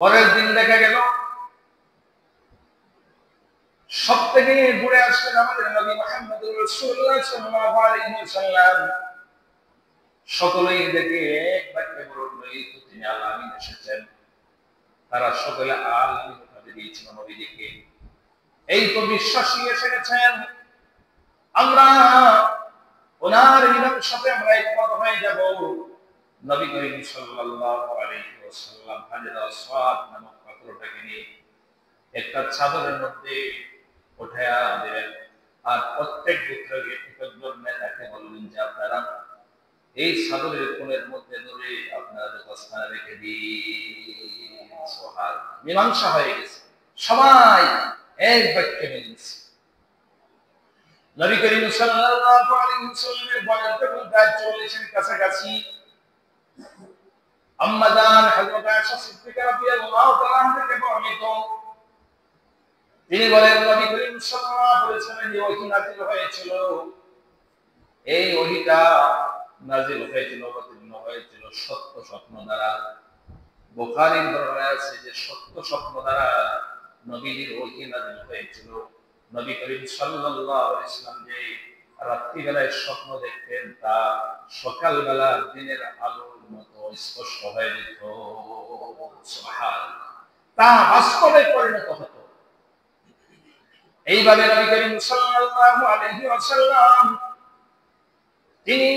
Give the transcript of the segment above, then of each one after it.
পরের দিন দেখা গেল সব থেকে ঘুরে আসলেন আমাদের নবী মুহাম্মদুর রাসূলুল্লাহ সাল্লাল্লাহু আলাইহি ওয়াসাল্লাম। সকলেই দেখে এক বাক্যে বলল, এই তো তিনি আল-আমিন এসেছেন। তারা সকলে আল-আমিন উপাধি দিয়েছিল নবীজিকে। এই তো বিশ্বাসী এসে গেছেন, আমরা ওনার ইমামের সাথে আমরা একমত হয়ে যাব। নবী করিম সাল্লাল্লাহু আলাইহি ওয়াসাল্লাম হাজরা আসওয়াদ নামক পাথরটাকে নিয়ে একটা চাদরের মধ্যে উঠায়া দিলেন, আর প্রত্যেক গোত্রকে একজন নেতাকে বললেন যে আপনারা এই চাদরের কোণের মধ্যে ধরে আপনারা যথাস্থানে রেখে দিন। সুবহানাল্লাহ, মীমাংসা হয়ে গেছে, সবাই এক বাক্যে মিলেছে। নবী করিম সাল্লাল্লাহু আলাইহি ওয়াসাল্লামের বয়ান যখন প্রায় 40-এর কাছাকাছি, আম্মা জান হযরত আয়েশা সিদ্দিকা রাদিয়াল্লাহু তাআলা থেকে বর্ণিত, তিনি বলেন নবী করিম সাল্লাল্লাহু আলাইহি ওয়াসাল্লাম যে ওহী নাযিল হয়েছিল, এই ওহীটা নাযিল হয়েছিল, অবতীর্ণ হয়েছিল সত্য স্বপ্ন দ্বারা। বুখারীর বর্ণনায় আছে যে সত্য স্বপ্ন দ্বারা নবীর ওহী নাযিল হয়েছিল। নবী করিম সাল্লাল্লাহু আলাইহি ওয়াসাল্লাম যে রাত্রিবেলায় স্বপ্ন দেখতেন তা সকালবেলা দিনের আলোর মতো স্পষ্ট হয়ে যেত। সুবহানাল্লাহ, তা বাস্তবে পরিণত হতো। এইভাবে নবী করিম সাল্লাল্লাহু আলাইহি ওয়াসাল্লাম তিনি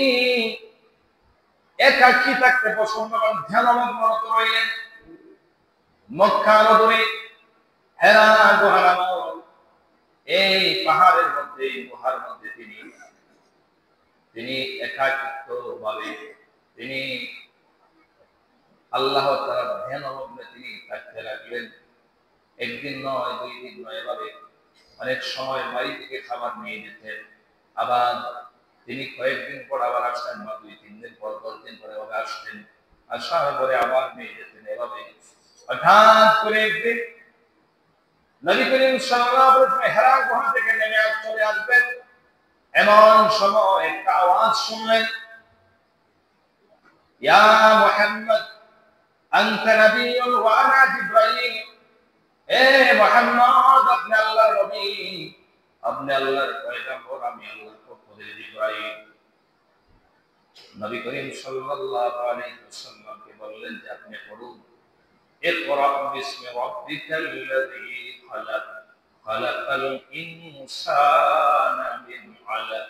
একাকী থাকতে পছন্দ করেন, ধ্যানমগ্ন রইলেন। মক্কা নগরী হেরা গুহা নামক এই পাহাড়ের মধ্যে, গুহার মধ্যে তিনি একাকিত্ব ভাবে তিনি আল্লাহ তাআলার ধ্যানমগ্নে তিনি থাকতে লাগলেন। একদিন নয়, 2 দিন নয়, এভাবে অনেক সময় বাড়ি থেকে খাবার নিয়ে যেতেন, আবার তিনি কয়েকদিন পর আবার আসতেন, বা 2-3 দিন পর, 10 দিন পরে আবার আসতেন, আসার পরে আবার নিয়ে যেতেন। এভাবে হঠাৎ করে একদিন নবী করিম সাল্লাল্লাহু আলাইহি ওয়াসাল্লাম হেরা গুহা থেকে নেমে চলে আসবেন, এমন সময় একটা আওয়াজ শুনলেন, ইয়া মুহাম্মদ আনতা নাবিয়্যুন ওয়া আনা জিবরাইল। এ মুহাম্মদ, আপনি আল্লাহর নবী, আপনি আল্লাহর পয়গম্বর, আমি আল্লাহর পক্ষ থেকে জিবরাইল। নবী করিম সাল্লাল্লাহু আলাইহি ওয়াসাল্লামকে বললেন যে আপনি পড়ুন, ইকরা বিসমি রাব্বিকাল্লাযী খালাক, খালাকাল ইনসানা মিন আলাক,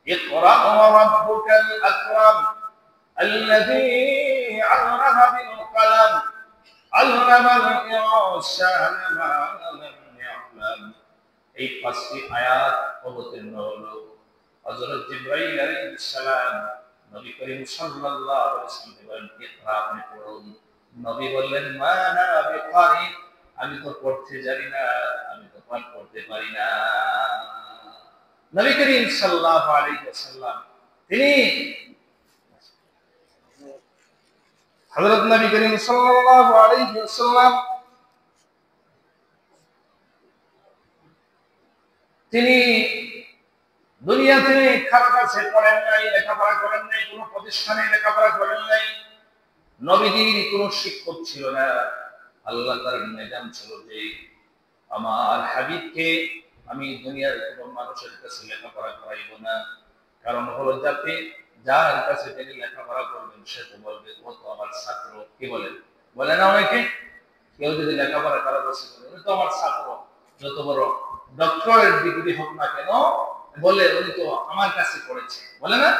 ইকরা ওয়া রাব্বুকাল আকরাম, আল্লাযী আল্লামা বিল কলম, আল্লামাল ইনসানা মা লাম ইয়ালাম। এই 5টি আয়াত অবতীর্ণ হলো। হযরত জিবরাইল আলাইহিস সালাম নবী করিম সাল্লাল্লাহু আলাইহি ওয়াসাল্লাম বলেন, ইকরা, আপনি পড়ুন। নবী বললেন, মা আনা বিকারি, আমি তো পড়তে জানি না, আমি তো পাঠ করতে পারি না। নবী করিম সাল্লাল্লাহু আলাইহি ওয়াসাল্লাম তিনি হযরত নবী করিম সাল্লাল্লাহু আলাইহি ওয়াসাল্লাম তিনি দুনিয়াতে কারো কাছে পড়েন নাই, লেখাপড়া করেন নাই, কোনো প্রতিষ্ঠানে লেখাপড়া করেন নাই, নবীজির কোনো শিক্ষক ছিল না। আল্লাহ তাআলার নিজাম ছিল যে আমার হাবিবকে আমি দুনিয়ার কোনো মানুষের কাছে লেখাপড়া করাইব না। কারণ হলো যাতে যার কাছে তিনি লেখাপড়া করবেন সে তো বলবে ও তো আমার ছাত্র। কি বলেন, বলে না অনেকে? কেউ যদি লেখাপড়া করার কাছে করে, উনি তো আমার ছাত্র, যত বড় ডক্টরের ডিগ্রি হোক না কেন, বলে উনি তো আমার কাছে পড়েছে, বলে না?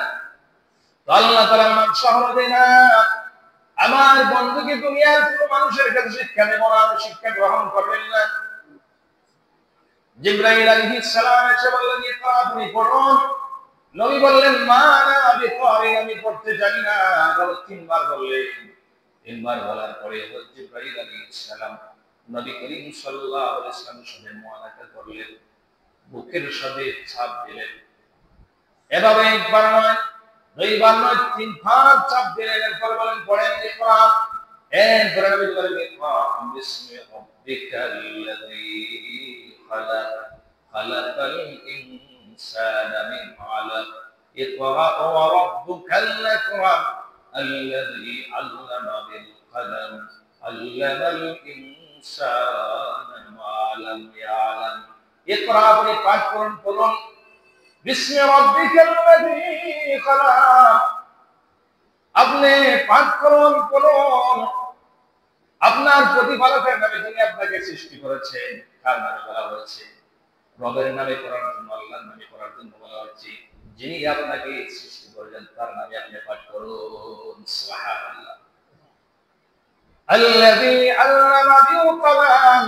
তো আল্লাহ তাআলা মান শহর দেয় না, আমার বন্ধুকে দুনিয়ার কোনো মানুষের কাছে শিক্ষা দেব না, শিক্ষা গ্রহণ করবেন না। জিবরাইল আলাইহিস সালাম এসে বললেন, ইকরা, আপনি পড়ুন। নবী বললেন, মা আনা বিকারি, আমি পড়তে জানি না। আবার 3 বার বললেন। 3 বার বলার পরে হযরত জিবরাইল আলাইহিস সালাম নবী করিম সাল্লাল্লাহু আলাইহি ওয়াসাল্লামের সাথে মুআলাকা করলেন, বুকের সাথে ছাপ দিলেন। এভাবে একবার নয়, 2 বার নয়, 3 বার চাপ দিলেন। এরপর বলেন, পড়েন, ইকরা। এরপরে নবী বলেন, ইকরা বিসমি রাব্বিকাল্লাযী খালাক, খালাকাল ইনসানা মিন আলাক, ইকরা ওয়া রাব্বুকাল আকরাম, আল্লাযী আল্লামা বিল কলম, আল্লামাল ইনসানা মা লাম ইয়ালাম। ইকরা আপনি পাঠ করুন, পড়ুন বিসমি রাব্বিকাল্লাযী খালাক। আপনি পাঠ করুন, পড়ুন আপনার প্রতিপালকের নামে, যিনি আপনাকে সৃষ্টি করেছেন। তার নামে বলা হয়েছে, রবের নামে করার জন্য, আল্লাহর নামে করার জন্য বলা হচ্ছে। যিনি আপনাকে সৃষ্টি করেছেন তার নামে আপনি পাঠ করুন। সুবহানাল্লাহ। আল্লাযী আল্লামা বিল কলাম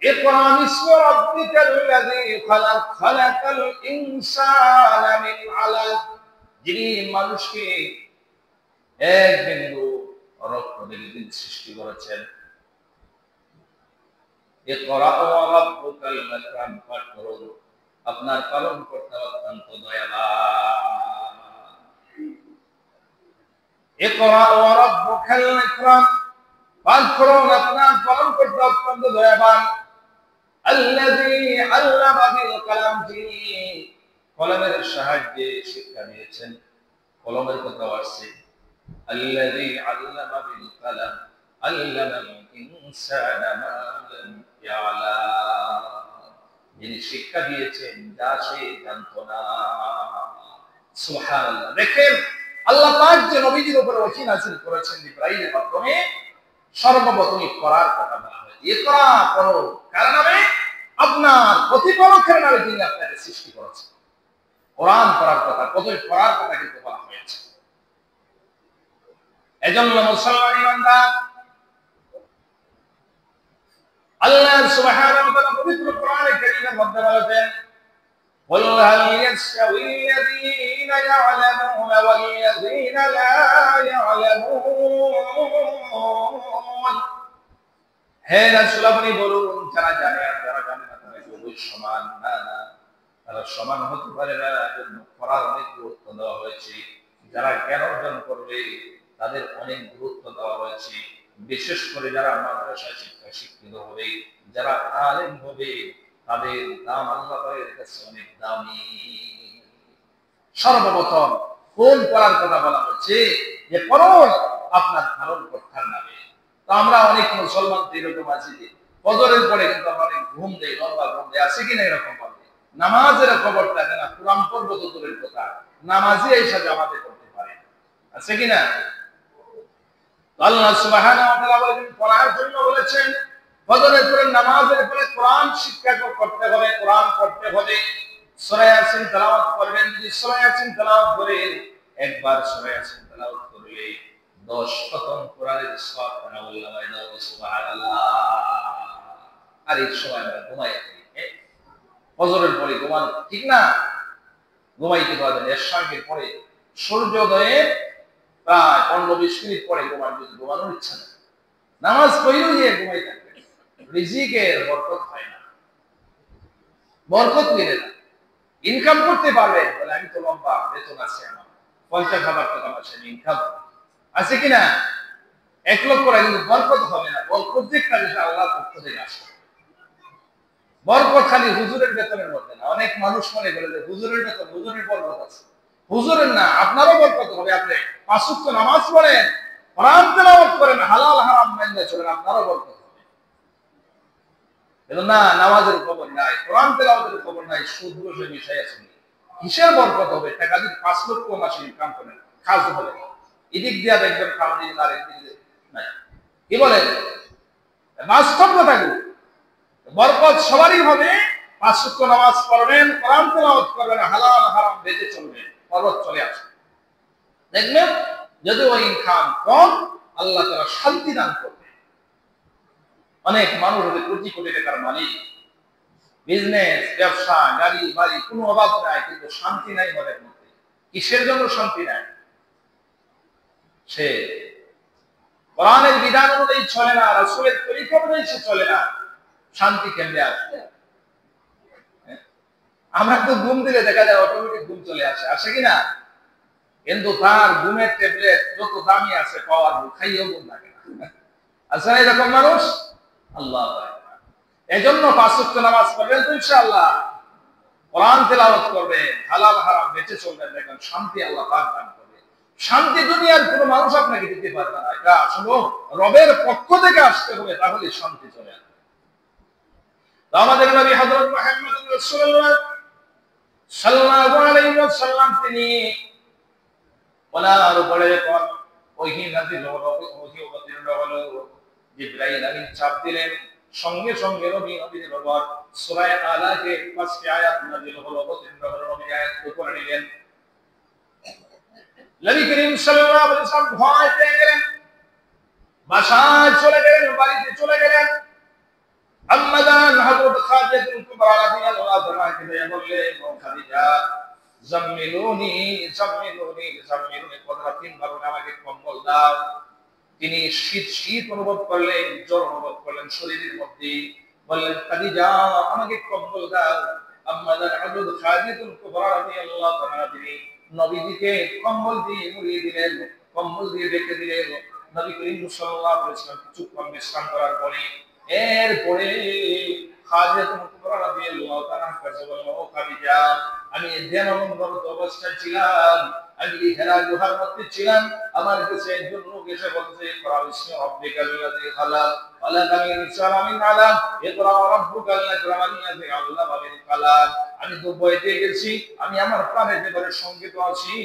ইকরা বিসমি রাব্বিকাল্লাযী খালাক খালাকাল ইনসানা মিন আলাক। যিনি মানুষকে এক বিন্দু রক্ত থেকে তিনি সৃষ্টি করেছেন। ইকরা ওয়া রাব্বুকাল আকরাম, পাঠ করুন আপনার পালনকর্তা অত্যন্ত দয়াবান। ইকরা ওয়া রাব্বুকাল আকরাম, পাঠ করুন আপনার পালনকর্তা অত্যন্ত দয়াবান। আল্লাযী আল্লামা বিল কলাম, যিনি কলমের সাহায্যে শিক্ষা দিয়েছেন। কলমের কথা আসছে, আল্লাযী আল্লামা বিল কলাম আল্লামাল ইনসানা মা লাম ইয়ালাম, যিনি শিক্ষা দিয়েছেন যা সে জানত না। সুবহানাল্লাহ। দেখেন আল্লাহ পাক যে নবীজির উপর ওহী নাযিল করেছেন ইব্রাহিমের মাধ্যমে, সর্বপ্রথমই পড়ার কথা বলা হয়। ইকরা পড়ো, কার নামে? আপনার প্রতিপালকের নামে, যিনি আপনাকে সৃষ্টি করেছেন। কোরআন পড়ার কথা, প্রথমে পড়ার কথা কিন্তু বলা হয়েছে। এজন্য মুসলমান ইমানদার, আল্লাহ সুবহানাহু ওয়া তাআলা পবিত্র কোরআনে কারীমের মধ্যে বলেছেন, قُلْ هَلْ يَسْتَوِي الَّذِينَ يَعْلَمُونَ وَالَّذِينَ لَا يَعْلَمُونَ। হে রাসূল আপনি বলুন, যারা জানে আর যারা জানে না তারা কি সমান? না না, তারা সমান হতে পারে না। এজন্য পড়ার অনেক গুরুত্ব দেওয়া হয়েছে। যারা জ্ঞান অর্জন করবে তাদের অনেক গুরুত্ব দেওয়া হয়েছে। বিশেষ করে যারা মাদ্রাসায় শিক্ষিত হবে, যারা আলেম হবে, তাদের দাম আল্লাহ পাকের কাছে অনেক দামি। সর্বপ্রথম কোন পড়ার কথা বলা হচ্ছে? যে পড়ুন আপনার পালনকর্তার নামে। তো আমরা অনেক মুসলমান এরকম আছি যে ফজরের পরে কিন্তু আমরা অনেক ঘুম দেই, লম্বা ঘুম দেই, আছে কিনা এরকম ভাবে? নামাজের খবর থাকে না, কোরআন পড়ব তো দূরের কথা, নামাজি এসে জামাতে করতে পারে, আছে কিনা? আল্লাহ সুবহানাহু ওয়া তাআলা বলেন, পড়ার জন্য বলেছেন, ফজরের পরে নামাজের পরে কোরআন শিক্ষা করতে হবে, কোরআন পড়তে হবে। সূরা ইয়াসিন তেলাওয়াত করবেন। যদি সূরা ইয়াসিন তেলাওয়াত করেন, একবার সূরা ইয়াসিন তেলাওয়াত করলে 10 খতম কোরআনের সওয়াব আল্লাহ দাও। সুবহানাল্লাহ। আর এই সময় আমরা ঘুমাই, ফজরের পরে ঘুমানো ঠিক না, ঘুমাইতে পারবেন। এশারের পরে সূর্যোদয়ের প্রায় 15-20 মিনিট পরে ঘুমান, যদি ঘুমানোর ইচ্ছা নেই, নামাজ পড়লেও গিয়ে ঘুমাই থাকবেন। রিজিকের বরকত হয় না, বরকত মিলে না। ইনকাম করতে পারবেন বলে, আমি তো লম্বা বেতন আছে, আমার 50,000 টাকা মাসে ইনকাম আছে কিনা, 1 লক্ষ টাকা, কিন্তু বরকত হবে না। বরকত যে কাজে আল্লাহর পক্ষ থেকে আসে। বরকত খালি হুজুরের বেতনের মধ্যে না। অনেক মানুষ মনে করে যে হুজুরের বেতন, হুজুরের বরকত আছে। হুজুরের না, আপনারও বরকত হবে। আপনি 5 ওয়াক্ত নামাজ পড়েন, কোরআন তেলাওয়াত করেন, হালাল হারাম মেনে চলেন, আপনারও বরকত হবে। না, নামাজের খবর নাই, কোরআন তেলাওয়াতের খবর নাই, সুদ ঘুষের বিষয় আছে, কিসের বরকত হবে? টাকা যদি 5 লক্ষ মাসে ইনকাম করেন, কাজ হবে। এদিক দিয়া দেখবেন কাম দিন, আর একদিক নাই। কি বলেন? বাস্তব কথাগুলো। বরকত সবারই হবে। 5 ওয়াক্ত নামাজ পড়বেন, কোরআন তেলাওয়াত করবেন, হালাল হারাম বেঁচে চলবেন, বরকত চলে আসবে। দেখবেন যদি ওই ইনকাম কম, আল্লাহ তাআলা শান্তি দান করবে। অনেক মানুষ হবে কোটি কোটি টাকার মালিক, বিজনেস, ব্যবসা, গাড়ি বাড়ি, কোনো অভাব নাই, কিন্তু শান্তি নাই মনের মধ্যে। কিসের জন্য শান্তি নাই? সে কোরআনের বিধান অনুযায়ী চলে না, রাসূলের তরিকা অনুযায়ী সে চলে না। শান্তি কেমনে আসবে? আমরা তো ঘুম দিলে দেখা যায় অটোমেটিক ঘুম চলে আসে, আসে কিনা? কিন্তু তার ঘুমের ট্যাবলেট যত দামি আছে, পাওয়ার খাইয়েও ঘুম লাগে না। আছে না এরকম মানুষ? আল্লাহ। এজন্য 5 ওয়াক্ত নামাজ পড়বেন তো ইনশাআল্লাহ, কোরআন তেলাওয়াত করবেন, হালাল হারাম বেঁচে চলবেন, দেখবেন শান্তি আল্লাহ পাক দান করবে। শান্তি দুনিয়ার কোনো মানুষ আপনাকে দিতে পারবে না, এটা আসলে রবের পক্ষ থেকে আসতে হবে, তাহলে শান্তি চলে আসবে। তো আমাদের নবী হযরত মুহাম্মদ রাসূলুল্লাহ সাল্লাল্লাহু আলাইহি ওয়াসাল্লাম তিনি ওনার উপরে যখন ওহী নাযিল হলো, ওহী অবতীর্ণ হলো, জিবরাইল আমিন চাপ দিলেন, সঙ্গে সঙ্গে নবীর উপর সূরা আলাকে ৫টি আয়াত নাযিল হলো, অবতীর্ণ হলো, নবী আয়াত উপরে নিলেন। নবী করিম সাল্লাল্লাহু আলাইহি ওয়াসাল্লাম ভয় পেয়ে গেলেন, বাসায় চলে গেলেন, বাড়িতে চলে গেলেন। আম্মা জান হযরত খাদিজাতুল কুবরা রাদিয়াল্লাহু তাআলাকে বললেন, ও খাদিজা, জাম্মিলুনি জাম্মিলুনি জাম্মিলুনি, কথা তিনবার আমাকে কম্বল দাও। তিনি শীত শীত অনুভব করলেন, জ্বর অনুভব করলেন শরীরের মধ্যে, বললেন, খাদিজা আমাকে কম্বল দাও। আম্মা জান হযরত খাদিজাতুল কুবরা রাদিয়াল্লাহু তাআলা তিনি নবীজিকে কম্বল দিয়ে মুড়িয়ে দিলেন, কম্বল দিয়ে ঢেকে দিলেন। নবী করিম সাল্লাল্লাহু আলাইহি ওয়াসাল্লাম কিছুক্ষণ বিশ্রাম করার পরে এরপরে খাদিজাতুল কুবরা রাদিয়াল্লাহু তাআলা কাছে বললেন, ও খাদিজা, আমি ধ্যানমগ্ন অবস্থায় ছিলাম, আমি হেরা গুহার মধ্যে ছিলাম, আমার কাছে একজন লোক এসে বলছে, ইকরা বিসমি রাব্বিকাল্লাযী খালাক, খালাকাল ইনসানা মিন আলাক, ইকরা রাব্বুকাল আকরাম আল্লামা বিল কালাম। আমি তো ভয় পেয়ে গেছি, আমি আমার প্রাণের ভেতরে শঙ্কিত আছি।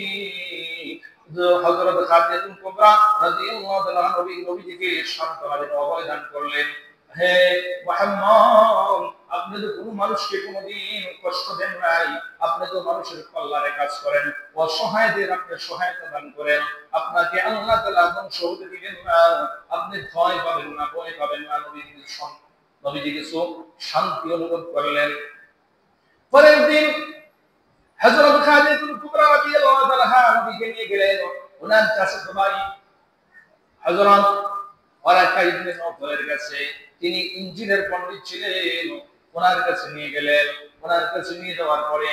হযরত খাদিজাতুল কুবরা রাদিয়াল্লাহু তাআলা নবীজিকে সান্ত্বনা দিয়ে অভয় দান করলেন, হে মুহাম্মদ, আপনি তো কোনো মানুষকে কোনোদিন কষ্ট দেন নাই, আপনি তো মানুষের কল্যাণে কাজ করেন, অসহায়দের আপনি সহায়তা দান করেন, আপনাকে আল্লাহ তাআলা ধ্বংস হতে দিবেন না, আপনি ভয় পাবেন না, ভয় পাবেন না। নবীজি কিছু শান্তি অনুভব করলেন। পরের দিন হযরত খাদিজাতুল কুবরা রাদিয়াল্লাহু তাআলা নবীকে নিয়ে গেলেন ওনার চাচাতো ভাই হযরত ওরাকা ইবনে নওফলের কাছে। তিনি ইঞ্জিনের পণ্ডিত ছিলেন, ওনার কাছে নিয়ে গেলেন। ওনার কাছে নিয়ে যাওয়ার পরে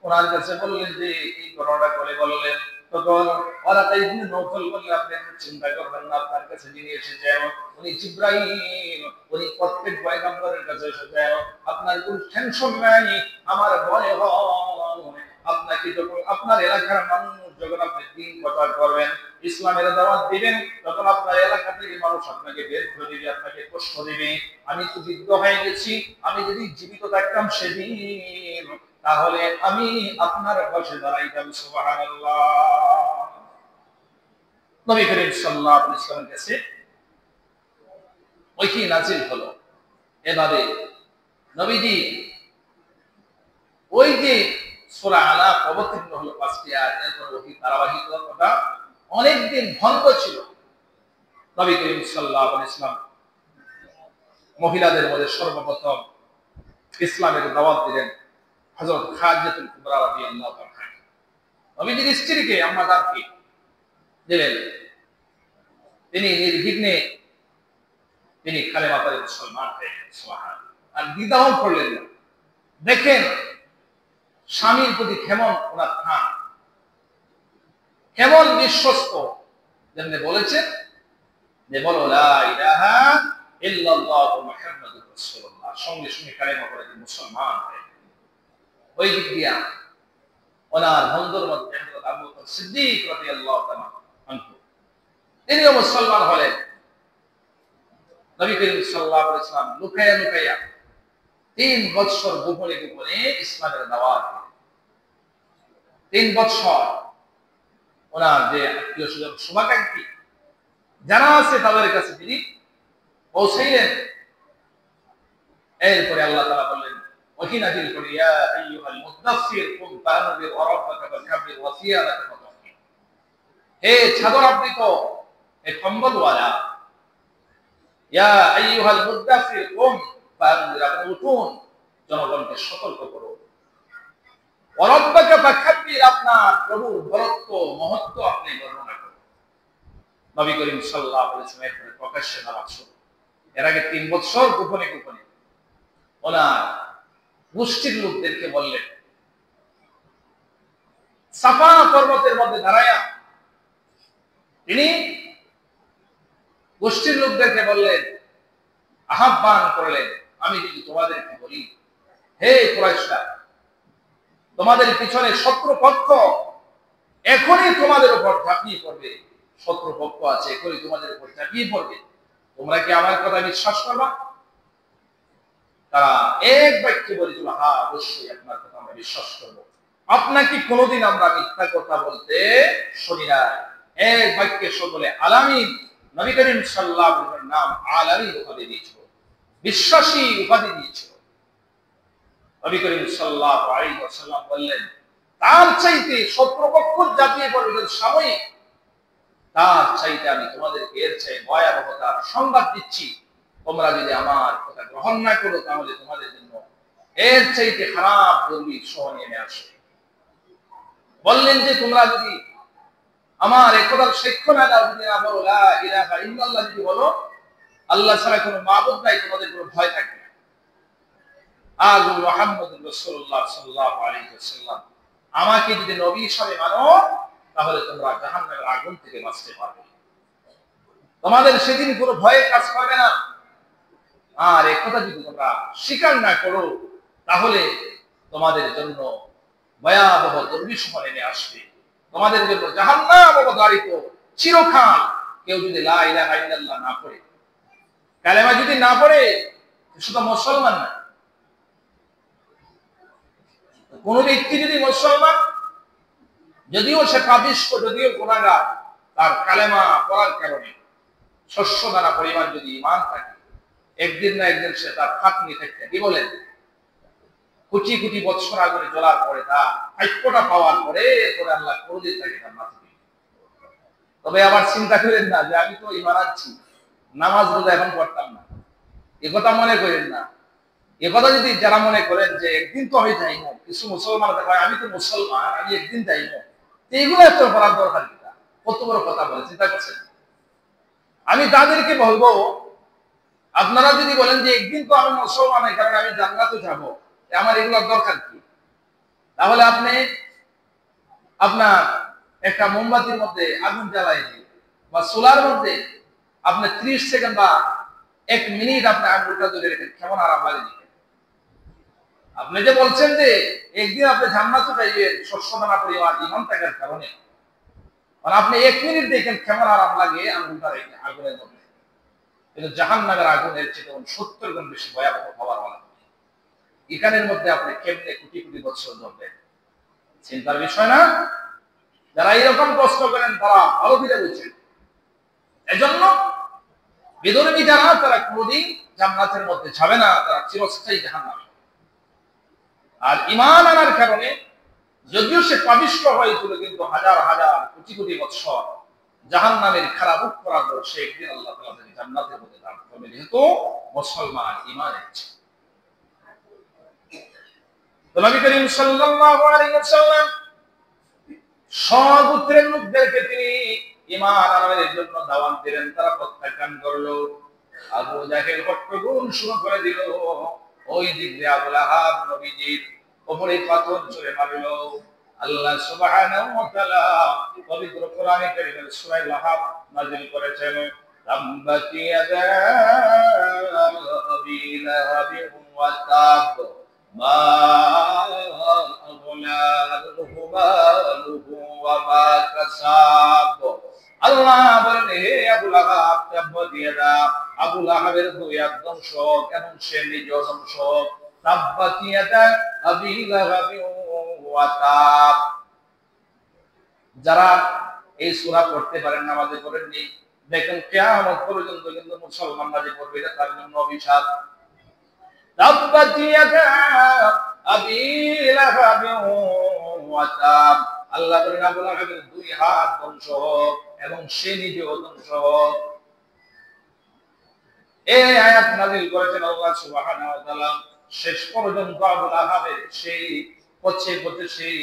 ওনার কাছে বললেন যে এই ঘটনাটা করে বললেন। তখন ওরাকা ইবনে নওফল বললেন, আপনি চিন্তা করবেন না, আপনার কাছে যিনি এসেছেন উনি জিবরাইল, উনি প্রত্যেক পয়গম্বরের কাছে এসেছেন, আপনার কোনো টেনশন নাই, আমার ভয় হয়। আপনাকে যখন আপনার এলাকার মানুষ যখন আপনি দিন প্রচার করবেন, ইসলামের দাওয়াত দিবেন, তখন আপনার এলাকা থেকে মানুষ আপনাকে বের করে দিবে, আপনাকে কষ্ট দিবে। আমি তো বৃদ্ধ হয়ে গেছি, আমি যদি জীবিত থাকতাম সেদিন, তাহলে আমি আপনার পাশে দাঁড়াইতাম। সুবহানাল্লাহ। নবী করিম সাল্লাল্লাহু আলাইহি ওয়াসাল্লামের কাছে ওহী নাযিল হলো। এভাবে নবীজি ওই যে সূরা আলাক অবতীর্ণ হলো ৫টি আয়াত, এরপর ওহী ধারাবাহিকতা অনেকদিন বন্ধ ছিল। নবী করিম সাল্লাল্লাহু আলাইহি ওয়াসাল্লাম মহিলাদের মধ্যে সর্বপ্রথম ইসলামের দাওয়াত দিলেন হযরত খাদিজাতুল কুবরা রাদিয়াল্লাহু তাআলা। নবীজির স্ত্রীকে আম্মা জানকে দিলেন, তিনি নির্বিঘ্নে তিনি কালেমা পড়ে মুসলমান হয়ে গেলেন। সুবহানাল্লাহ। আর দ্বিধাও করলেন না। দেখেন স্বামীর প্রতি কেমন ওনার টান, কেমন বিশ্বস্ত। যেমনি বলেছেন যে বলো লা ইলাহা ইল্লাল্লাহ মুহাম্মাদুর রাসূলুল্লাহ, সঙ্গে সঙ্গে কালেমা পড়ে মুসলমান হয়ে গেলেন। ওই দিক দিয়া ওনার বন্ধুর মধ্যে হযরত আবু বকর সিদ্দিক রাদিয়াল্লাহু তাআলা আনহু তিনিও মুসলমান হলেন। নবী করিম সাল্লাল্লাহু আলাইহি ওয়াসাল্লাম লুকায়া লুকায়া ৩ বছর গোপনে গোপনে ইসলামের দাওয়াত দিলেন। ৩ বছর ওনার যে আত্মীয় স্বজন শুভাকাঙ্ক্ষী যারা আছে তাদের কাছে তিনি পৌঁছাইলেন। এরপরে আল্লাহ তাআলা বললেন, ওহী নাযিল করে, ইয়া আইয়ুহাল মুদাসসির কুম ফাআনযির ওয়া রাব্বাকা ফাকাব্বির ওয়া সিয়ারাকা ফাতাহহির। হে চাদর আবৃত, হে কম্বলওয়ালা, ইয়া আইয়ুহাল মুদাসসির কুম ফাআনযির, আপনি উঠুন, জনগণকে সতর্ক করুন। ওয়া রাব্বাকা ফাকাব্বির, আপনার প্রভুর বরত্ব মহত্ব আপনি বর্ণনা করুন। নবী করিম সাল্লাল্লাহু আলাইহি ওয়াসাল্লাম প্রকাশ্যে দাওয়াত শুরু। এর আগে ৩ বছর গোপনে গোপনে ওনার গোষ্ঠীর লোকদেরকে বললেন, সাফা পর্বতের মধ্যে দাঁড়ায়া তিনি গোষ্ঠীর লোকদেরকে বললেন, আহ্বান করলেন, আমি যদি তোমাদেরকে বলি, হে কুরাইশরা, তোমাদের পিছনে শত্রুপক্ষ এখনই তোমাদের উপর ঝাঁপিয়ে পড়বে, শত্রুপক্ষ আছে এখনই তোমাদের উপর ঝাঁপিয়ে পড়বে, তোমরা কি আমার কথা বিশ্বাস করবা? তারা এক বাক্যে বলেছিল, হ্যাঁ অবশ্যই আপনার কথা আমরা বিশ্বাস করবো, আপনাকে কোনোদিন আমরা মিথ্যা কথা বলতে শুনি না। এক বাক্যে সকলে আলামিন, নবী করিম সাল্লাল্লাহু আলাইহি ওয়াসাল্লাম নাম আলামিন উপাধি দিয়েছিল, বিশ্বাসী উপাধি দিয়েছিল। নবী করিম সাল্লাল্লাহু আলাইহি ওয়াসাল্লাম বললেন, তার চাইতে শত্রুপক্ষ জাতীয় পরিবেশ সাময়িক, তার চাইতে আমি তোমাদেরকে এর চেয়ে ভয়াবহতার সংবাদ দিচ্ছি, তোমরা যদি আমার কথা গ্রহণ না করো তাহলে তোমাদের জন্য এর চাইতে খারাপ দুর্বিষ সহ নেমে আসে। বললেন যে তোমরা যদি আমার একথার সাক্ষ্য না দাও, যদি না বলো লা ইলাহা ইল্লাল্লাহ, যদি বলো আল্লাহ ছাড়া কোনো মাবুদ নাই, তোমাদের কোনো ভয় থাকবে না। আর মুহাম্মদুর রাসূলুল্লাহ সাল্লাল্লাহু আলাইহি ওয়াসাল্লাম আমাকে যদি নবী হিসেবে মানো তাহলে তোমরা জাহান্নামের আগুন থেকে বাঁচতে পারবে, তোমাদের সেদিন কোনো ভয় কাজ করবে না। আর একথা যদি তোমরা স্বীকার না করো তাহলে তোমাদের জন্য ভয়াবহ দুর্বিষহ নেমে আসবে, তোমাদের জন্য জাহান্নাম অবধারিত চিরকাল। কেউ যদি লা ইলাহা ইল্লাল্লাহ না পড়ে, কালেমা যদি না পড়ে, শুধু মুসলমান না, কোন ব্যক্তি যদি মুসলমান, যদিও সে পাপিষ্ঠ, যদিও গুনাহগার, তার কালেমা পড়ার কারণে শস্য দানা পরিমাণ যদি ঈমান থাকে, একদিন না একদিন সে তার খাতনি থেকে, কি বলেন, কোটি কোটি বৎসর আগে জ্বলার পরে তার ভাগ্যটা পাওয়ার পরে এরপরে আল্লাহ কোনদিন তাকে জান্নাত দিবেন। তবে আবার চিন্তা করেন না যে আমি তো ঈমান আনছি, নামাজ রোজা এখন পড়তাম না, এ কথা মনে করেন না। এ কথা যদি যারা মনে করেন যে একদিন তো আমি যাইব, কিছু মুসলমান আমি তো মুসলমান, আমি একদিন যাইব, এইগুলো এত করার দরকার কি? কত বড় কথা বলে, চিন্তা করছেন? আমি তাদেরকে বলবো, আপনারা যদি বলেন যে একদিন তো আমি মুসলমান এই কারণে আমি জান্নাতে যাব, আমার এগুলোর দরকার কি? তাহলে আপনি আপনার একটা মোমবাতির মধ্যে আগুন জ্বালাই দিন, বা সোলার মধ্যে আপনি 30 সেকেন্ড বা 1 মিনিট আপনি আগুনটা ধরে রেখেন, কেমন আরাম লাগে দিবেন? আপনি যে বলছেন যে একদিন আপনি জান্নাতে যাইবেন শস্য দানা পরিমাণ ঈমান থাকার কারণে, আর আপনি 1 মিনিট দেখেন কেমন আরাম লাগে আগুনটা রেখে আগুনের মধ্যে। কিন্তু জাহান্নামের আগুনের চেয়ে 70 গুণ বেশি ভয়াবহ হওয়ার বলা। এখানের মধ্যে আপনি কেমনে কোটি কোটি বছর ধরবেন? চিন্তার বিষয় না? যারা এরকম প্রশ্ন করেন তারা ভালো করে বুঝছেন। এজন্য বিধর্মী যারা, তারা কোনদিন জান্নাতের মধ্যে যাবে না, তারা চিরস্থায়ী জাহান্নামে। আর ঈমান আনার কারণে যদিও সে পাপিষ্ঠ হয়েছিল, কিন্তু হাজার হাজার কোটি কোটি বছর জাহান্নামের খারাপ করার পর সে একদিন আল্লাহ তাআলা তাকে জান্নাতের মধ্যে দান করবে, যেহেতু মুসলমান ঈমান এনেছে। তো নবী করিম সাল্লাল্লাহু আলাইহি ওয়াসাল্লাম সব গোত্রের লোকদেরকে তিনি ঈমান আনার জন্য দাওয়াত দিলেন, তারা প্রত্যাখ্যান করলো। আবু জাহেল হট্টগোল শুরু করে দিল, ওই দিক দিয়ে আবু লাহাব নবীজির উপরে পাথর ছুঁড়ে মারল। আল্লাহ সুবহানাহু ওয়া তাআলা পবিত্র কোরআনে কারীমের সূরা লাহাব নাযিল করেছেন, তাব্বাতি ইয়াদা আবি লাহাবিন ওয়া তাব মা আগনা আনহু মালুহু ওয়া মা কাসাব। আল্লাহ বলেন, হে আবু লাহাব, তাব্বাতি ইয়াদা, আবু লাহাবের দুই ধ্বংস এবং সে নিজেও ধ্বংস। তাব্বাতি ইয়াদা আবি লাহাবিন ওয়া তাব। যারা এই সূরা পড়তে পারেন, নামাজে পড়েননি, দেখেন কিয়ামত পর্যন্ত কিন্তু মুসলমানরা যে পড়বে এটা তার জন্য অভিশাপ। তাব্বাতি ইয়াদা আবি লাহাবিন ওয়া তাব। আল্লাহ বলেন আবু লাহাবের দুই হাত ধ্বংস এবং সে নিজেও ধ্বংস। এই আয়াত নাযিল করেছেন আল্লাহ সুবহানাহু ওয়া তাআলা। শেষ পর্যন্ত আবু লাহাবের সেই পথে পথে সেই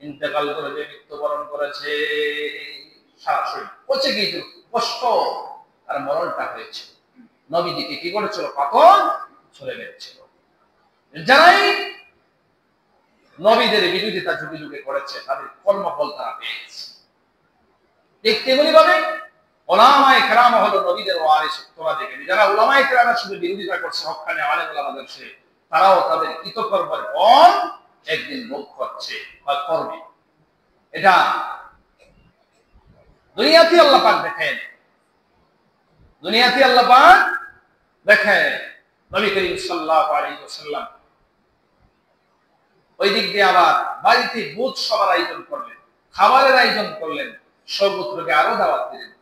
ইন্তেকাল করেছে, মৃত্যুবরণ করেছে, সরাসরি পচে গিয়েছিল, কষ্ট আর মরণটা হয়েছে। নবীজিকে কি করেছিল? পাথর ছুঁড়ে মেরেছিল। যারাই নবীদের বিরোধিতা যুগে যুগে করেছে তাদের কর্মফল তারা পেয়েছে। ঠিক তেমনি ভাবে উলামায়ে কেরাম হলো নবীদের ওয়ারিস, তোমরা দেখেন যারা উলামায়ে কেরামের সাথে বিরোধিতা করছে, হক্কানি আলেম ওলামাদের সে, তারাও তাদের কৃতকর্মের ফল একদিন ভোগ করছে বা করবে। এটা দুনিয়াতে আল্লাহ পাক দেখেন, দুনিয়াতে আল্লাহ পাক দেখেন। নবী করিম সাল্লাল্লাহু আলাইহি ওয়াসাল্লাম ওই দিক দিয়ে আবার বাড়িতে ভোজ সবার আয়োজন করলেন, খাবারের আয়োজন করলেন, সর্বত্রকে আরো দাওয়াত দিলেন।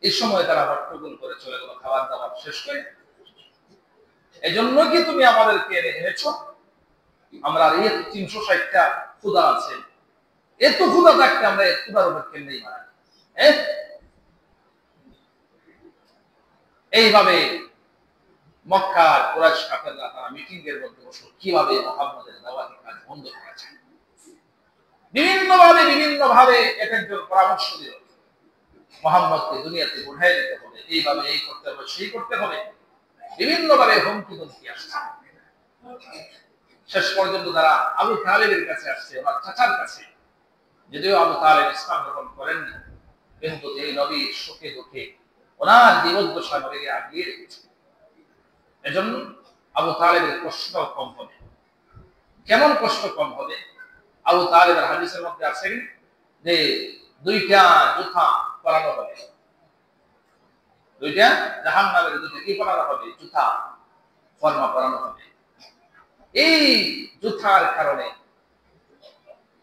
এই সময় তারা হট্টগোল করে চলে গেল খাবার দাবার শেষ করে। এজন্য কি তুমি আমাদেরকে এনেছো? আমরা এই 360টা ক্ষুধা আছে, এত ক্ষুধা থাকতে আমরা এই ক্ষুধার উপর কেমনেই মারা। এইভাবে মক্কার কুরাইশ কাফেররা তারা মিটিং এর মধ্যে বসলো কিভাবে মুহাম্মদের দাওয়াতি কাজ বন্ধ করা যায়। বিভিন্ন ভাবে এক একজন পরামর্শ দিল, মুহাম্মদকে দুনিয়াতে উঠাই দিতে হবে, এইভাবে এই করতে হবে, সেই করতে হবে, বিভিন্ন ভাবে হুমকি ধমকি আসছে। শেষ পর্যন্ত তারা আবু তালেবের কাছে আসছে, ওনার চাচার কাছে। যদিও আবু তালেব ইসলাম গ্রহণ করেননি, কিন্তু এই নবীর সুখে দুঃখে ওনার জীবদ্দশা নবীকে আগিয়ে রেখেছে। এজন্য আবু তালেবের কষ্ট কম হবে। কেমন কষ্ট কম হবে? আবু তালেবের হাদিসের মধ্যে আছে যে 2টা জুতা পরানো হবে, 2টা জাহান্নামের 2টা কি পরানো হবে? জুতা, ফরমা পরানো হবে। এই জুতার কারণে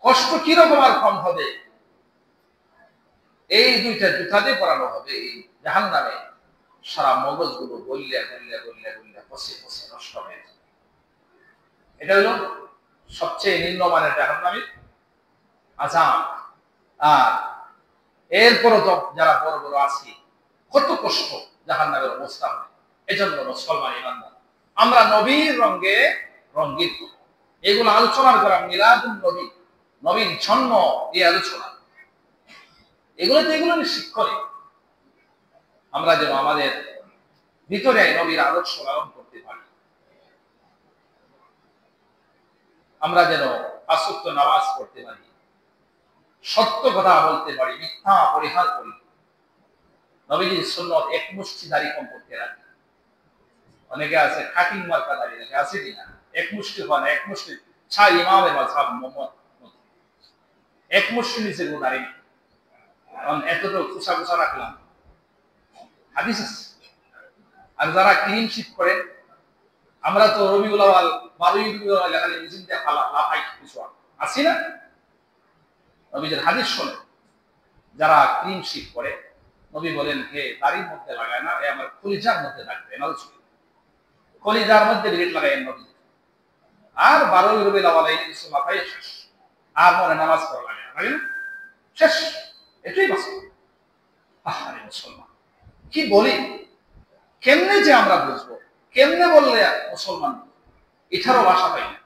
কষ্ট কিরকম আর কম হবে? এই 2টা জুতা দিয়ে পরানো হবে এই জাহান্নামে, সারা মগজগুলো গলিয়া গলিয়া গলিয়া গলিয়া পচে পচে নষ্ট হয়ে যাবে। এটা হলো সবচেয়ে নিম্নমানের জাহান্নামের আযাব। আর এরপরও তো যারা বড় বড় আছে, কত কষ্ট জাহান্নামের অবস্থা হবে। এজন্য মুসলমান ইমানদার, আমরা নবীর রঙে রঙ্গিত। এগুলো আলোচনার করা মিলাদুন নবী, নবীর জন্ম, এই আলোচনা, এগুলো নিশ্চিত করে আমরা যেন আমাদের ভিতরে নবীর আদর্শ লালন করতে পারি। আমরা যেন আসক্ত নামাজ পড়তে পারি, সত্য কথা বলতে পারি, মিথ্যা পরিহার করি, নবীজির সুন্নত এক মুষ্টি দাড়ি কম করতে রাখি। অনেকে আছে কাটিং মার্কা দাড়ি রাখে, আছে কিনা? এক মুষ্টি হয় না, এক মুষ্টি ছাই ইমামের মাযহাব মোহাম্মদ, এক মুষ্টি নিচে কোনো দাড়ি নেই, কারণ এতটুকু কুচা কুচা রাখলাম, হাদিস আছে। আর যারা ক্লিন শিট করে, আমরা তো রবিউল আউয়াল 12 রবিউল আউয়াল খালি মিজিন দিয়ে লাফাই কিছু আছি না? নবীদের হাদিস শোনে যারা ক্লিন শিট করে, নবী বলেন হে দাড়ির মধ্যে লাগায় না, এ আমার কলিজার মধ্যে লাগবে, কলিজার মধ্যে বিলেট লাগায় নবী। আর 12 রবিউল আউয়াল এই কিছু লাফাই শেষ, আর মনে নামাজ পড়া লাগে না, শেষ। এটাই বাস্তব। আরে মুসলমান কি বলি, কেমনে যে আমরা বুঝবো, কেমনে বললে মুসলমান, এটারও ভাষা পাই না।